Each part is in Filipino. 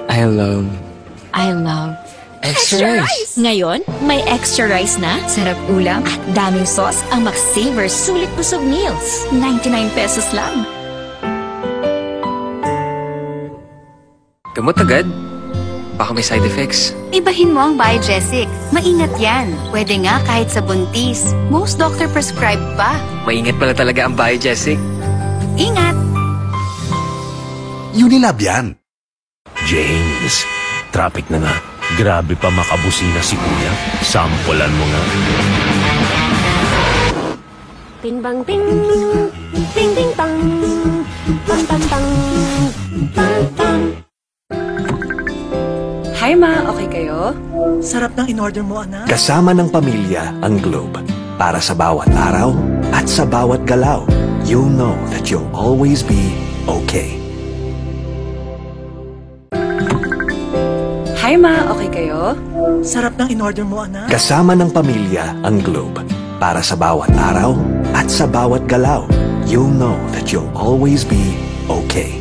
I love I love extra rice. Ngayon, may extra rice na, sarap ulam at daming sauce ang McSaver Sulit Busog Meals. 99 pesos lang. Gamot agad? Baka may side effects. Ibahin mo ang Biogesic. Maingat yan. Pwede nga kahit sa buntis. Most doctor prescribed pa. Maingat pala talaga ang Biogesic. Ingat! Unilab yan. James, traffic na nga. Grabe pa makabusina si Kuya. Sampulan mo nga. Ting bang ting, ting ting tang, tang tang tang, tang tang. Hi ma, okay kayo? Sarap ng in-order mo, anak. Kasama ng pamilya ang Globe. Para sa bawat araw at sa bawat galaw, you'll know that you'll always be okay. Hi ma, okay kayo? Sarap ng in-order mo, anak. Kasama ng pamilya ang Globe. Para sa bawat araw at sa bawat galaw, you'll know that you'll always be okay.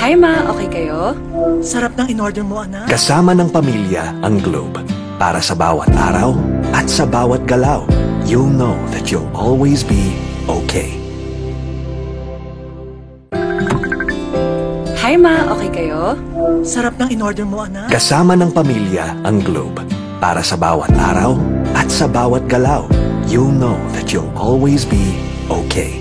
Hi ma, okay kayo? Sarap ng in-order mo, anak. Kasama ng pamilya ang Globe. Para sa bawat araw at sa bawat galaw, you'll know that you'll always be okay. Hi ma, okay kayo? Sarap ng in-order mo, anak. Kasama ng pamilya ang Globe. Para sa bawat araw at sa bawat galaw, you'll know that you'll always be okay.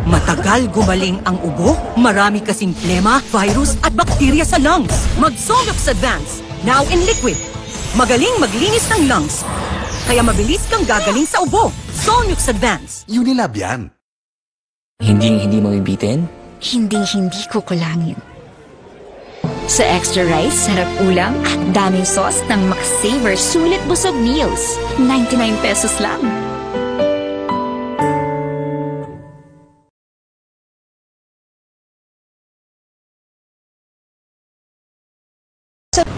Matagal gumaling ang ubo, marami kasing plema, virus at bakterya sa lungs. Mag-Solux Advance, now in liquid. Magaling maglinis ng lungs, kaya mabilis kang gagaling sa ubo. Solux Advance. Unilab yan. Hindi mo bibitin? Hindi kukulangin. Sa extra rice, sarap ulam at daming sauce ng McSaver Sulit Busog Meals. 99 pesos lang.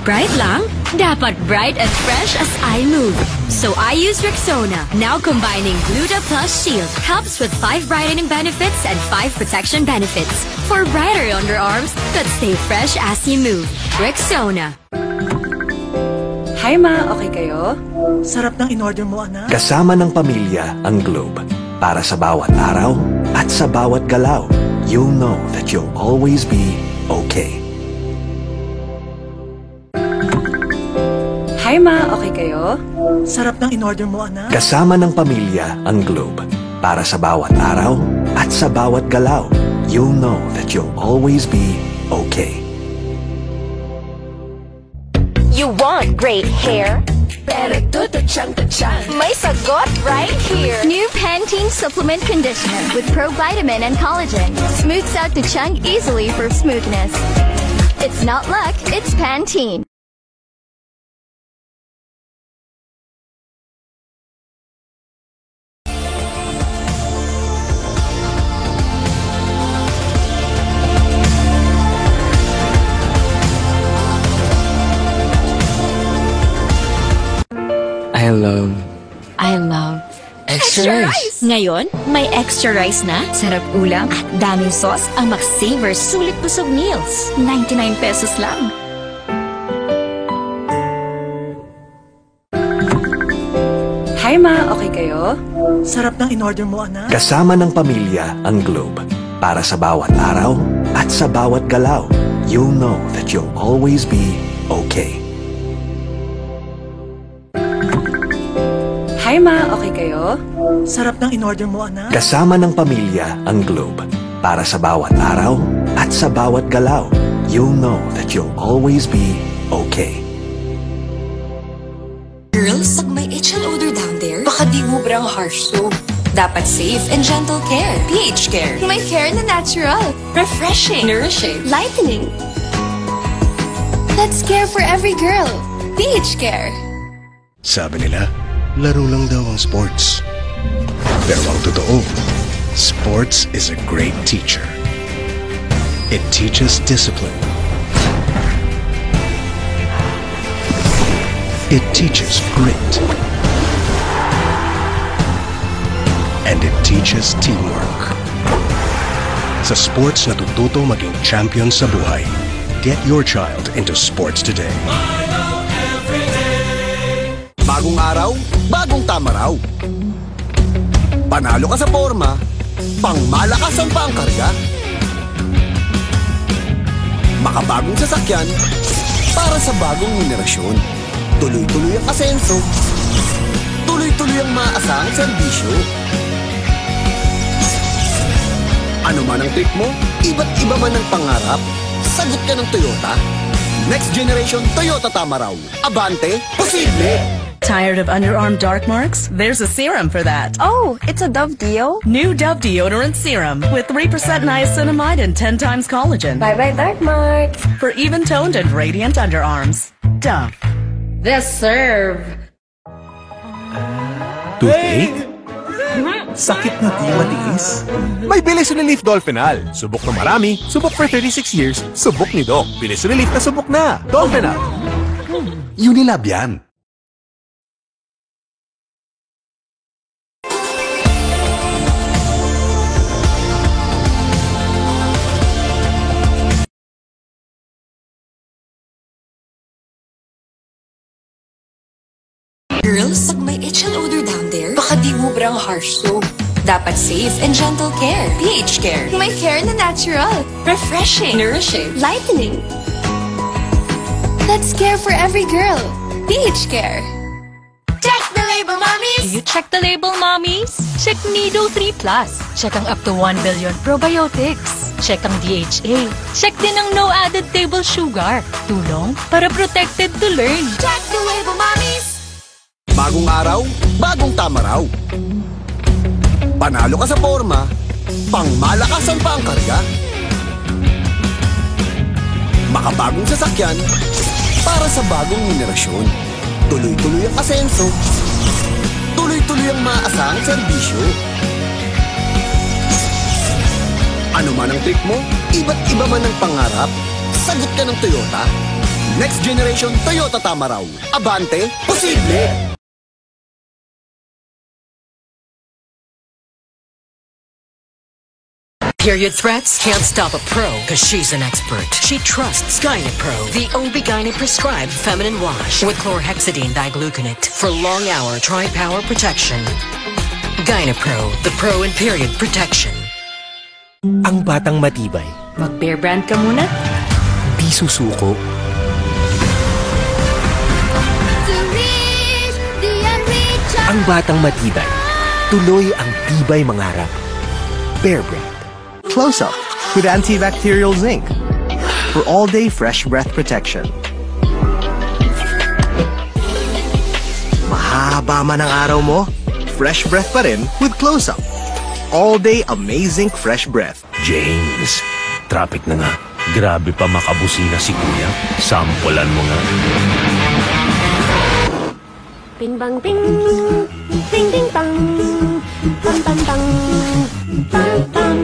Bright lang? Dapat bright and fresh as I move. So I use Rexona, now combining Gluta Plus Shield. Helps with 5 brightening benefits and 5 protection benefits. For brighter underarms that stay fresh as you move. Rexona. Hi ma, okay kayo? Sarap ng in-order mo, anak. Kasama ng pamilya ang Globe. Para sa bawat araw at sa bawat galaw, you'll know that you'll always be okay. Hi ma, okay kayo? Sarap ng in-order mo, anak. Kasama ng pamilya ang Globe. Para sa bawat araw at sa bawat galaw, you'll know that you'll always be okay. You want great hair? Pero tutuchang. May sagot right here. New Pantene Supplement Conditioner with Pro-Vitamin and Collagen. Smooths out tuchang easily for smoothness. It's not luck, it's Pantene. I love extra rice. Ngayon, may extra rice na, sarap ulam at daming sauce ang McSaver Sulit Busog Meals. 99 pesos lang. Hi ma, okay kayo? Sarap ng in-order mo, anak. Kasama ng pamilya ang Globe. Para sa bawat araw at sa bawat galaw, you'll know that you'll always be okay. Hi ma, okay kayo? Sarap ng in-order mo, anak. Kasama ng pamilya ang Globe. Para sa bawat araw at sa bawat galaw, you'll know that you'll always be okay. Girls, pag may itch and odor down there, baka di mubrang harsh soap. Dapat safe and gentle care. pH Care. May care na natural. Refreshing. Nourishing. Lightening. That's care for every girl. pH Care. Sabi nila, laro lang daw ang sports. Pero ang totoo, Sports is a great teacher. It teaches discipline. It teaches grit. And it teaches teamwork. Sa sports natututo maging champion sa buhay. Get your child into sports today. Bagong araw, bagong tama raw. Panalo ka sa forma, pangmalakasan pa ang karga. Makabagong sasakyan, para sa bagong henerasyon. Tuloy-tuloy ang asenso, tuloy-tuloy ang maasahang serbisyo. Ano man ang trip mo, iba't iba man ang pangarap, sagot ka ng Toyota. Next generation Toyota tama raw. Abante, posible! Tired of underarm dark marks? There's a serum for that. Oh, it's a Dove Deo? New Dove Deodorant Serum with 3% niacinamide and 10 times collagen. Bye-bye dark marks. For even-toned and radiant underarms. Dove. This serve. Toothache? Sakit na di matiis? May Bilis Relief Dolphinal. Subok na marami, subok for 36 years, subok ni Doc. Bilis Relief na subok na. Dolphinal. Unilab yan. Girls, pag may itch and odor down there, baka di mo brang harsh soap. Dapat safe and gentle care. pH Care. May care na natural. Refreshing. Nourishing. Lightening. That's care for every girl. pH Care. Check the label, mommies! You check the label, mommies? Check Nido 3 Plus. Check ang up to 1 billion probiotics. Check ang DHA. Check din ang no added table sugar. Tulong para protected to learn. Check the label, mommies! Bagong araw, bagong tama raw. Panalo ka sa forma, pangmalakasan pa ang karga. Makabagong sasakyan, para sa bagong henerasyon. Tuloy-tuloy ang asenso, tuloy-tuloy ang maasahang serbisyo. Ano man ang trip mo, iba't iba man ang pangarap, sagot ka ng Toyota. Next generation Toyota tama raw. Abante, posible! Period threats can't stop a pro because she's an expert. She trusts Gynapro, the OB-GYN prescribed feminine wash with chlorhexidine digluconate for long-hour tri-power protection. Gynapro, the pro in period protection. Ang batang matibay. Mag-Bear Brand ka muna? Di susuko. Ang batang matibay. Tuloy ang tibay mangarap. Bear Brand. Close Up with antibacterial zinc for all-day fresh breath protection. Mahaba man ang araw mo, fresh breath pa rin with Close Up. All-day amazing fresh breath. James, traffic na nga. Grabe pa makabusina si Kuya. Sampulan mo nga. Bing bang bing, bing bing bang, bang bang bang, bang bang.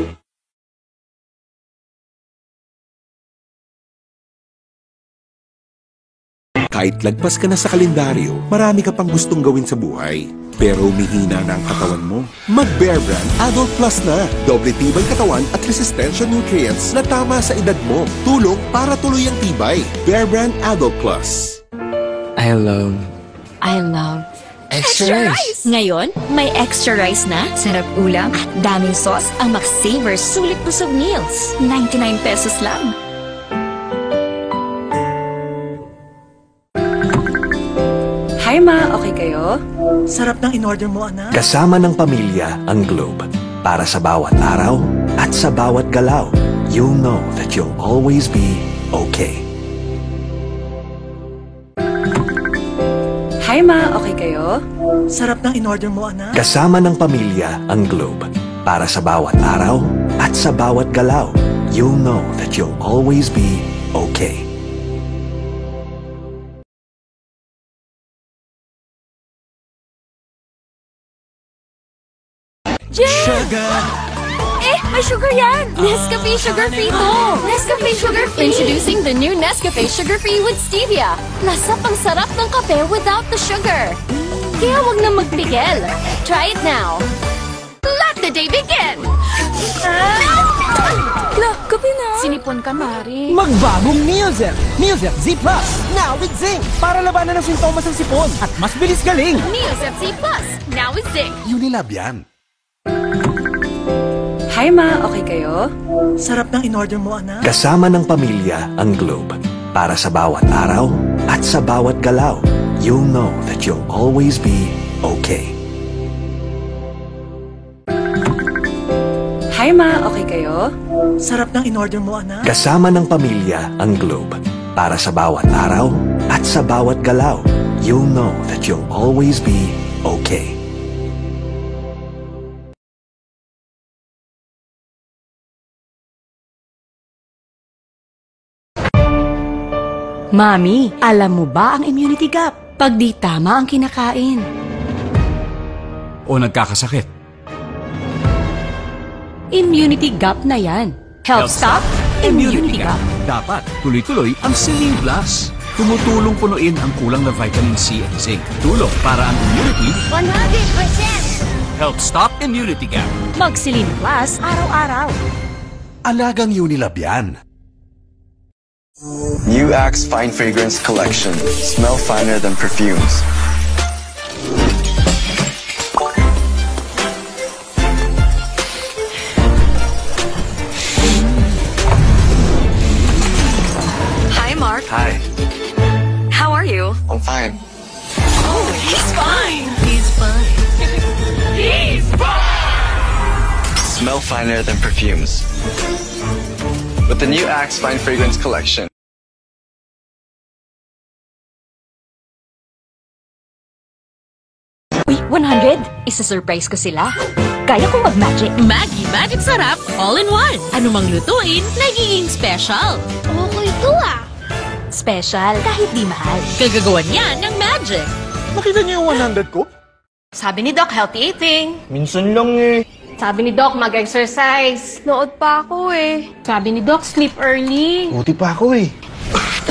Kahit lagpas ka na sa kalendaryo, marami ka pang gustong gawin sa buhay. Pero humihina na ang katawan mo. Mag-Bear Brand Adult Plus na. Doble tibay katawan at resistensya nutrients na tama sa edad mo. Tulong para tuloy ang tibay. Bear Brand Adult Plus. I love Extra rice! Ngayon, may extra rice na, sarap ulam at daming sauce ang McSaver Sulit Busog Meals. 99 pesos lang. Hi ma, okay kayo? Sarap ng in-order mo, anak. Kasama ng pamilya ang Globe. Para sa bawat araw at sa bawat galaw, you'll know that you'll always be okay. Hi ma, okay kayo? Sarap ng in-order mo, anak. Kasama ng pamilya ang Globe. Para sa bawat araw at sa bawat galaw, you'll know that you'll always be okay. Jen! Sugar! sugar yan! Nescafe sugar-free to! Nescafe sugar-free! Introducing the new Nescafe sugar-free with stevia. Lasap ang sarap ng kape without the sugar. Kaya wag na magpigil. Try it now. Let the day begin! Kape na. Sinipon ka, Mari. Magbagong Neozel! Neozel Z Plus! Now with zinc! Para labanan ang sintomas ng sipon at mas bilis galing! Neozel Z Plus! Now with zinc! Unilab yan. Hi, Ma. Okay kayo? Sarap ng in-order mo, anak. Kasama ng pamilya ang Globe. Para sa bawat araw at sa bawat galaw, you'll know that you'll always be okay. Hi, Ma. Okay kayo? Sarap ng in-order mo, anak. Kasama ng pamilya ang Globe. Para sa bawat araw at sa bawat galaw, you'll know that you'll always be okay. Mami, alam mo ba ang immunity gap? Pag di tama ang kinakain. O nagkakasakit. Immunity gap na yan. Health Stop, Immunity Gap. Dapat tuloy-tuloy ang Selene Plus. Tumutulong punuin ang kulang na vitamin C at zinc. Tulong para ang immunity 100%! Health Stop Immunity Gap. Mag-Selene Plus araw-araw. Alagang Unilab yan. New Axe Fine Fragrance Collection. Smell finer than perfumes. Hi, Mark. Hi. How are you? I'm fine. Oh, he's fine. He's fine. He's fine. Smell finer than perfumes. With the new Axe Fine Fragrance Collection. Uy, 100! Isa-surprise ko sila. Kaya kong mag-magic. Maggie Magic Sarap, all-in-one. Anumang lutuin, nagiging special. Okay to ah. Special kahit di mahal. Kagagawan yan ng magic. Nakita niyo yung 100 ko? Sabi ni Doc, healthy eating. Minsan lang eh. Sabi ni Doc, mag-exercise. Nood pa ako eh. Sabi ni Doc, sleep early. Buti pa ako eh.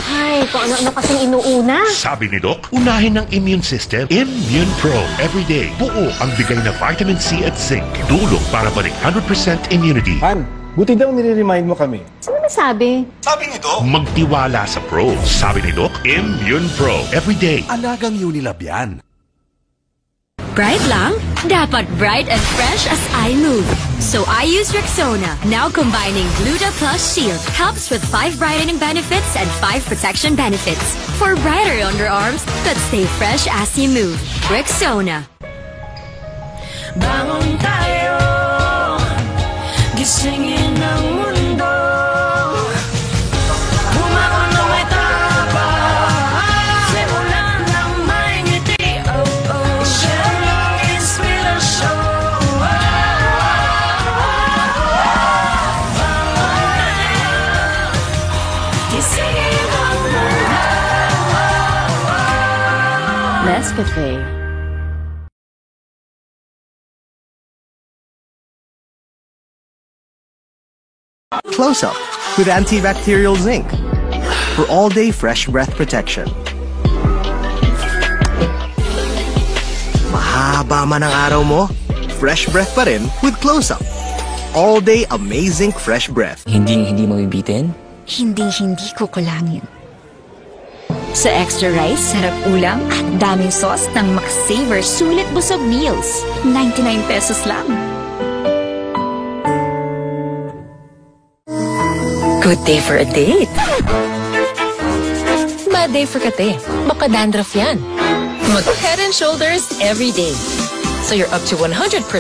Ay, kung ano-ano kasing inuuna. Sabi ni Doc, unahin ng immune system, Immune Pro. Everyday, buo ang bigay na vitamin C at zinc. Tulong para balik 100% immunity. Han, buti daw nire-remind mo kami. Sino nasabi? Sabi ni Doc, magtiwala sa Pro. Sabi ni Doc, Immune Pro. Everyday. Alagang Unilab yan. Bright lang? Dapat bright and fresh as I move. So I use Rexona, now combining Gluta Plus Shield. Helps with 5 brightening benefits and 5 protection benefits. For brighter underarms that stay fresh as you move. Rexona. Bangon tayo, gisingin ang mundo. Bumangon na may taba, simulan ng may ngiti. Oh, oh, siya lang inspirasyon. Bangon tayo, gisingin ang mundo. Nescafe. Close Up with antibacterial zinc for all-day fresh breath protection. Mahaba man ang araw mo, fresh breath pa rin with Close Up. All-day amazing fresh breath. Hindi mo bibitin? Hindi ko kulangin. Sa extra rice, sarap ulam at daming sauce ng McSaver Sulit Busog Meals. 99 pesos lang. Good day for a date. Bad day for kate. Baka dandruff yan. Mag Head and Shoulders every day. So you're up to 100%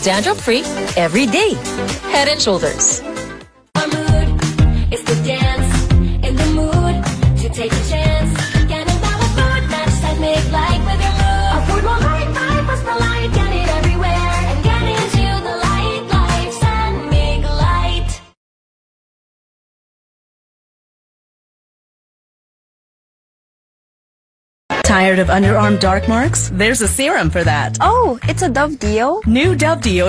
dandruff-free every day. Head and Shoulders. It's the dance in the mood to take a chance. Get it with food, match that make light with your mood. A food will light, what's the light? Get it everywhere and get into the light, lights and make light. Tired of underarm dark marks? There's a serum for that. Oh, it's a Dove Deo? New Dove Deo